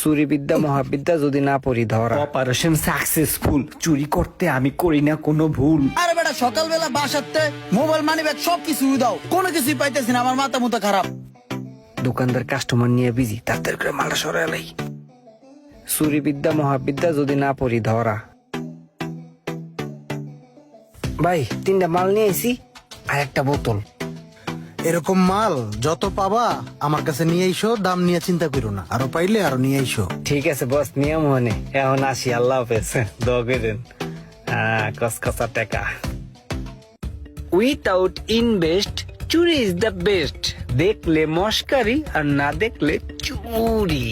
চুরি বিদ্যা মহাবিদ্যা যদি না পড়ি ধরা, অপারেশন সাকসেসফুল। চুরি করতে আমি করি না কোনো ভুল। আরে বেটা সকালবেলা বাসাতে মোবাইল মানি ব্যাগ সবকিছু দাও, কোনো কিছুই পাইতেছি না, আমার মাথা মুথা খারাপ। দোকানদার কাস্টমার নিয়ে বিজি, তাড়াতাড়ি করে মালটা সরালাই। চুরি বিদ্যা মহাবিদ্যা যদি না পড়ি ধরা। ভাই 3টা মাল নিয়ে আইছি আর একটা বোতল। এরকম মাল যত পাবা আমার কাছে নিয়ে আইসো, দাম নিয়ে চিন্তা করো না, আরো পাইলে আরো নিয়ে আইসো। ঠিক আছে বস, নিয়ম হনে এখন আসি। আল্লাহ হাফেজ। দোয়া করেন। কসকসা টাকা। উইথাউট ইনভেস্ট চুরি ইজ দ্য বেস্ট। দেখলে মস্কারি আর না দেখলে চুরি।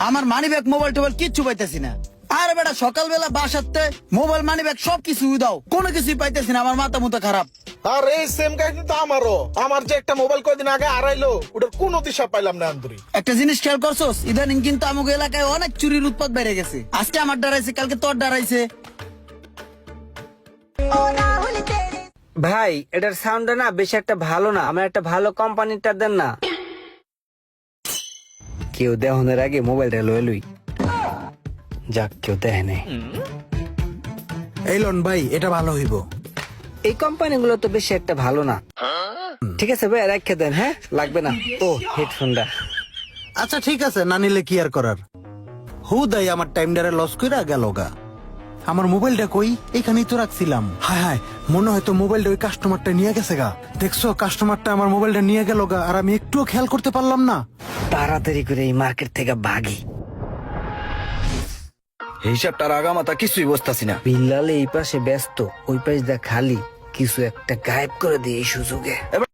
আমার মানি ব্যাগ মোবাইল টোবাইল কিচ্ছু পাইতেছি না। আরে বেটা সকালবেলা বাসাতে মোবাইল মানি ব্যাগ সবকিছু দাও, কোনো কিছুই পাইতেছি না, আমার মাথা মুথা খারাপ। আর এই সেম কাহিনী তো আমারও। আমার যে একটা মোবাইল কয়দিন আগে হারাইলো, ওটার কোনো দিশা পাইলাম না আন্দুরি। একটা জিনিস খেয়াল করছোস, ইদানিং কিন্তু আমাকে এলাকায় অনেক চুরির উৎপাত বেড়ে গেছে। আজকে আমার ডরাইছে, কালকে তোর ডরাইছে। ভাই এটার সাউন্ডটা না বেশি একটা ভালো না, আমার একটা ভালো কোম্পানিটা দেন না। কেউ দেহনের আগে মোবাইলটা লয়ে লই। যাক কেউ দেখে নেই। এই লন ভাই, এটা ভালো হইব। এই কোম্পানিগুলো তো বেশি একটা ভালো না। ঠিক আছে ভাই, রেখে দেন। হ্যাঁ লাগবে না। ও হেডফোনটা। আচ্ছা ঠিক আছে, না নিলে কি আর করার। হুদাই আমার টাইমটারে লস কইরা গেল গা। আমার মোবাইলটা কই? এখানেই তো রাখছিলাম। হায় হায়, মনে হয় তো মোবাইলটা ওই কাস্টমারটা নিয়ে গেছে গা। দেখছো, কাস্টমারটা আমার মোবাইলটা নিয়ে গেল গা, আর আমি একটুও খেয়াল করতে পারলাম না। তাড়াতাড়ি করে এই মার্কেট থেকে ভাগি। হিসাবটার আগামাতা কিছুই বুঝতাছি না। বিল্লাল এই পাশে ব্যস্ত, ওই পাশ দা খালি। কিছু একটা গায়েব করে দিই এই সুযোগে।